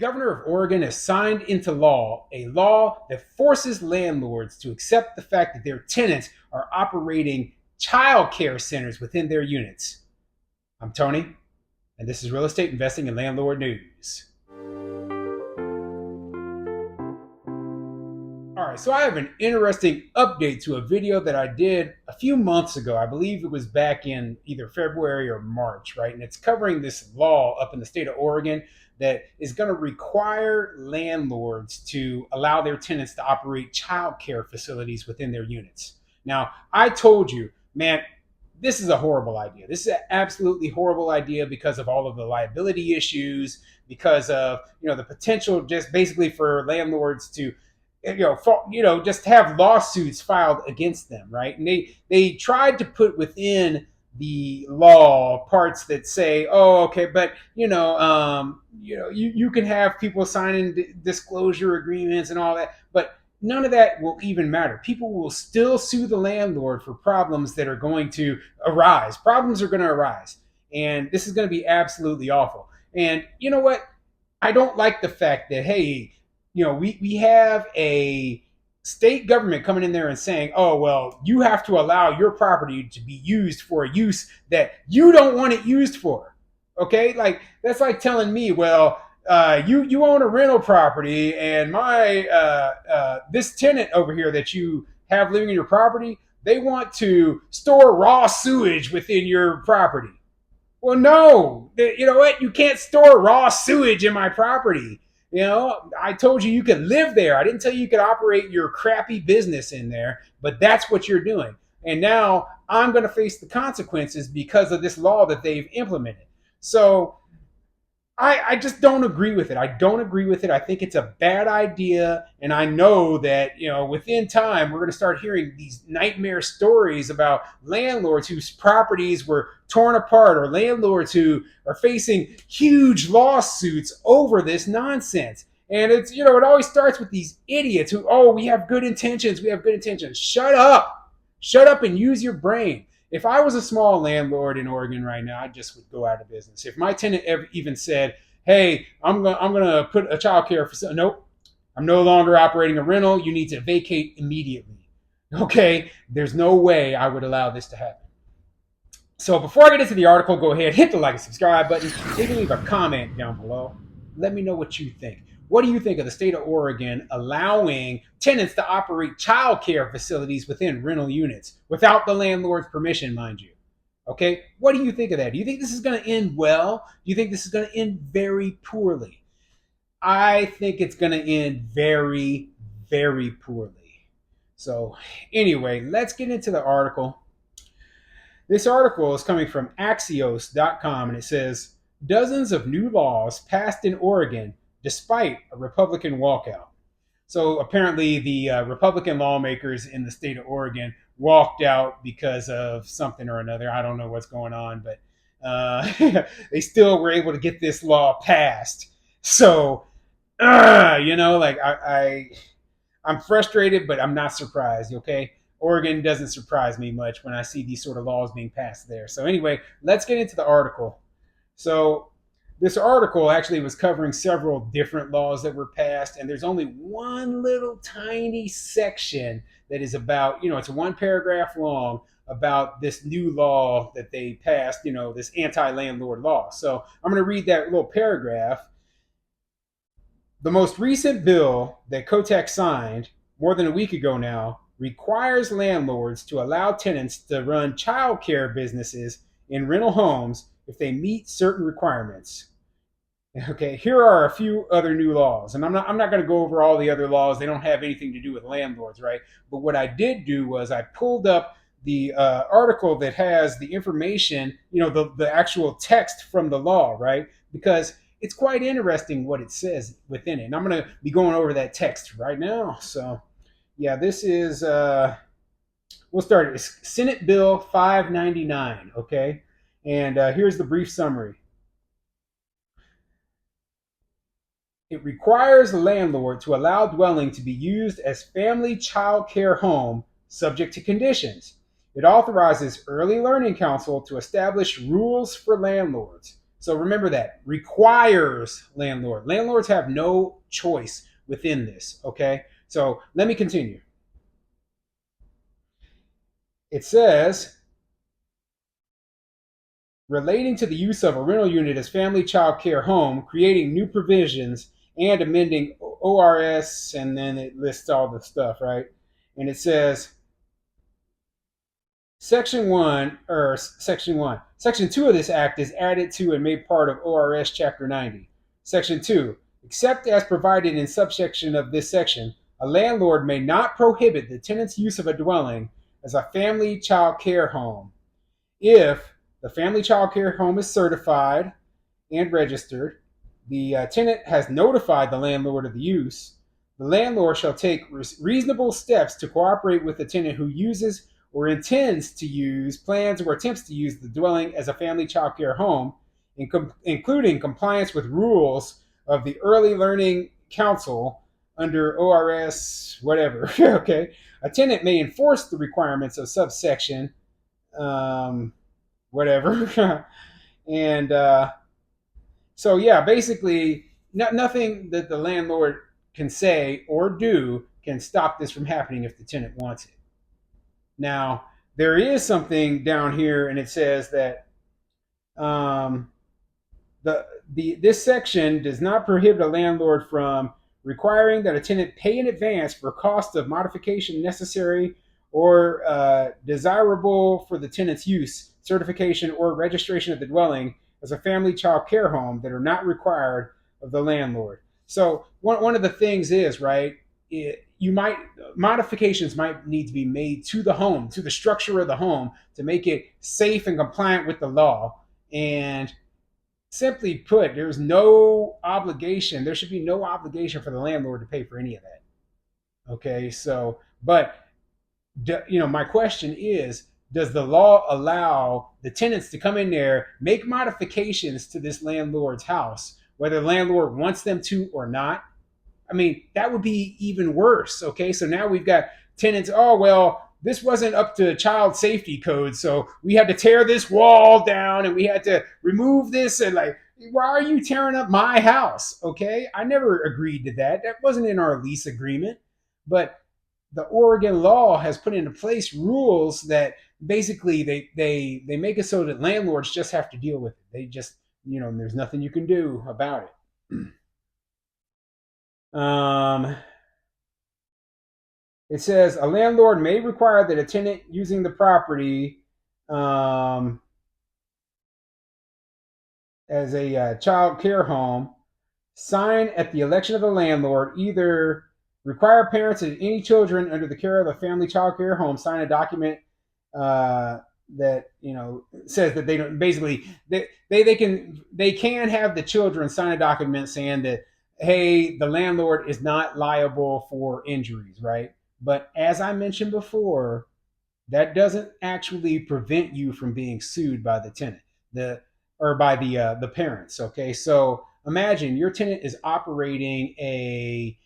Governor of Oregon has signed into law a law that forces landlords to accept the fact that their tenants are operating child care centers within their units. I'm Tony, and this is Real Estate Investing and Landlord News. All right, so I have an interesting update to a video that I did a few months ago. I believe it was back in either February or March, right? And it's covering this law up in the state of Oregon that is going to require landlords to allow their tenants to operate child care facilities within their units. Now, I told you, man, this is a horrible idea. This is an absolutely horrible idea because of all of the liability issues, because of the potential just basically for landlords to just have lawsuits filed against them, right? And they tried to put within the law parts that say, oh, okay, but you can have people signing disclosure agreements and all that, but none of that will even matter. People will still sue the landlord for problems that are going to arise. Problems are going to arise, and this is going to be absolutely awful. And you know what? I don't like the fact that, hey, we have a state government coming in there and saying, oh, well, you have to allow your property to be used for a use that you don't want it used for. Okay? Like, that's like telling me, well, you own a rental property, and my this tenant over here that you have living in your property, they want to store raw sewage within your property. Well, no, you know what? You can't store raw sewage in my property. I told you could live there. I didn't tell you could operate your crappy business in there, but that's what you're doing. And now I'm going to face the consequences because of this law that they've implemented. So I just don't agree with it. I don't agree with it. I think it's a bad idea. And I know that, within time, we're going to start hearing these nightmare stories about landlords whose properties were torn apart, or landlords who are facing huge lawsuits over this nonsense. And it's, it always starts with these idiots who, oh, we have good intentions. We have good intentions. Shut up. Shut up and use your brain. If I was a small landlord in Oregon right now, I just would go out of business. If my tenant ever even said, hey, I'm gonna put a child care facility, nope, I'm no longer operating a rental. You need to vacate immediately. Okay, there's no way I would allow this to happen. So before I get into the article, go ahead, hit the like and subscribe button. You can leave a comment down below. Let me know what you think. What do you think of the state of Oregon allowing tenants to operate child care facilities within rental units without the landlord's permission, mind you? Okay, what do you think of that? Do you think this is going to end well? Do you think this is going to end very poorly? I think it's going to end very, very poorly. So anyway, let's get into the article. This article is coming from Axios.com, and it says, dozens of new laws passed in Oregon despite a Republican walkout. So apparently the Republican lawmakers in the state of Oregon walked out because of something or another. I don't know what's going on, but they still were able to get this law passed. So, I'm frustrated, but I'm not surprised, okay? Oregon doesn't surprise me much when I see these sort of laws being passed there. So anyway, let's get into the article. So this article actually was covering several different laws that were passed, and there's only one little tiny section that is about, it's one paragraph long about this new law that they passed, this anti-landlord law. So I'm going to read that little paragraph. The most recent bill that Kotek signed more than a week ago now requires landlords to allow tenants to run child care businesses in rental homes if they meet certain requirements. Okay, here are a few other new laws, and I'm not going to go over all the other laws. They don't have anything to do with landlords, right? But what I did do was I pulled up the article that has the information, the actual text from the law, right? Because it's quite interesting what it says within it. And I'm going to be going over that text right now. So, yeah, this is, we'll start. It's Senate Bill 599, okay? And here's the brief summary. It requires the landlord to allow dwelling to be used as family child care home subject to conditions. It authorizes Early Learning Council to establish rules for landlords. So remember that. Requires landlord. Landlords have no choice within this. Okay. So let me continue. It says relating to the use of a rental unit as family child care home, creating new provisions and amending ORS, and then it lists all the stuff, right? And it says Section 2 of this act is added to and made part of ORS Chapter 90. Section 2, except as provided in subsection of this section, a landlord may not prohibit the tenant's use of a dwelling as a family child care home if the family child care home is certified and registered, the tenant has notified the landlord of the use, the landlord shall take reasonable steps to cooperate with the tenant who uses or intends to use, plans, or attempts to use the dwelling as a family child care home, including compliance with rules of the Early Learning Council under ORS, whatever. Okay. A tenant may enforce the requirements of subsection, um, whatever. And so yeah, basically, nothing that the landlord can say or do can stop this from happening if the tenant wants it. Now, there is something down here, and it says that um, this section does not prohibit a landlord from requiring that a tenant pay in advance for cost of modification necessary or desirable for the tenant's use, certification, or registration of the dwelling as a family child care home that are not required of the landlord. So one of the things is, right, you might modifications might need to be made to the home, to the structure of the home, to make it safe and compliant with the law. And simply put, there's no obligation. There should be no obligation for the landlord to pay for any of that. Okay, so but my question is, does the law allow the tenants to come in there, make modifications to this landlord's house, whether the landlord wants them to or not? I mean, that would be even worse. Okay, so now we've got tenants. Oh well, this wasn't up to child safety code, so we had to tear this wall down and we had to remove this. And like, why are you tearing up my house? Okay, I never agreed to that. That wasn't in our lease agreement. But the Oregon law has put into place rules that basically they make it so that landlords just have to deal with it. They just there's nothing you can do about it. Um, it says a landlord may require that a tenant using the property um, as a child care home sign at the election of the landlord, either require parents and any children under the care of the family child care home sign a document uh, that says that they don't, basically they can have the children sign a document saying that, hey, the landlord is not liable for injuries, right? But as I mentioned before, that doesn't actually prevent you from being sued by the tenant, the or by the parents. Okay, so imagine your tenant is operating a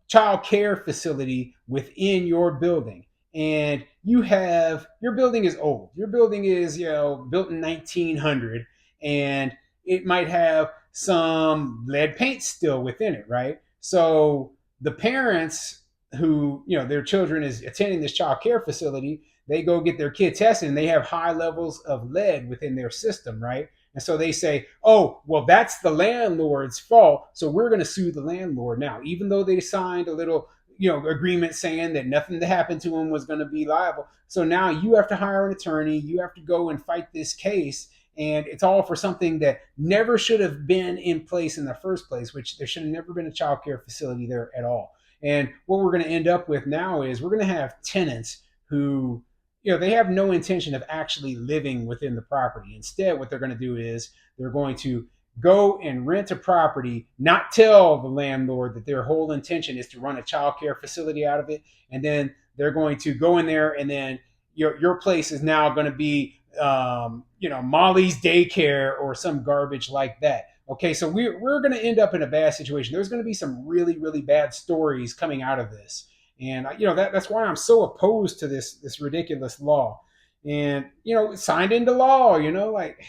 child care facility within your building, and your building is old. Your building is built in 1900, and it might have some lead paint still within it, right? So the parents who their children is attending this child care facility, they go get their kid tested and they have high levels of lead within their system, right? And so they say, oh, well, that's the landlord's fault, so we're going to sue the landlord now, even though they signed a little agreement saying that nothing that happened to him was going to be liable. So now you have to hire an attorney, you have to go and fight this case, and it's all for something that never should have been in place in the first place, which there should have never been a child care facility there at all. And what we're going to end up with now is we're going to have tenants who, they have no intention of actually living within the property. Instead, what they're going to do is they're going to go and rent a property, not tell the landlord that their whole intention is to run a child care facility out of it. And then they're going to go in there, and then your place is now going to be, Molly's daycare or some garbage like that. Okay, so we're going to end up in a bad situation. There's going to be some really, really bad stories coming out of this. And that's why I'm so opposed to this ridiculous law. And signed into law, like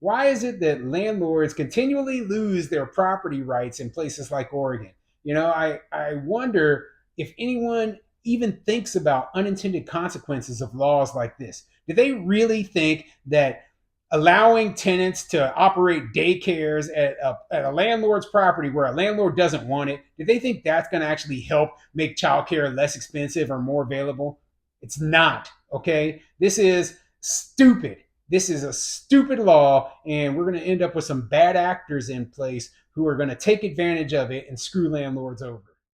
Why is it that landlords continually lose their property rights in places like Oregon? I wonder if anyone even thinks about unintended consequences of laws like this. Do they really think that allowing tenants to operate daycares at a landlord's property where a landlord doesn't want it, do they think that's going to actually help make childcare less expensive or more available? It's not, okay? This is stupid. This is a stupid law, and we're going to end up with some bad actors in place who are going to take advantage of it and screw landlords over.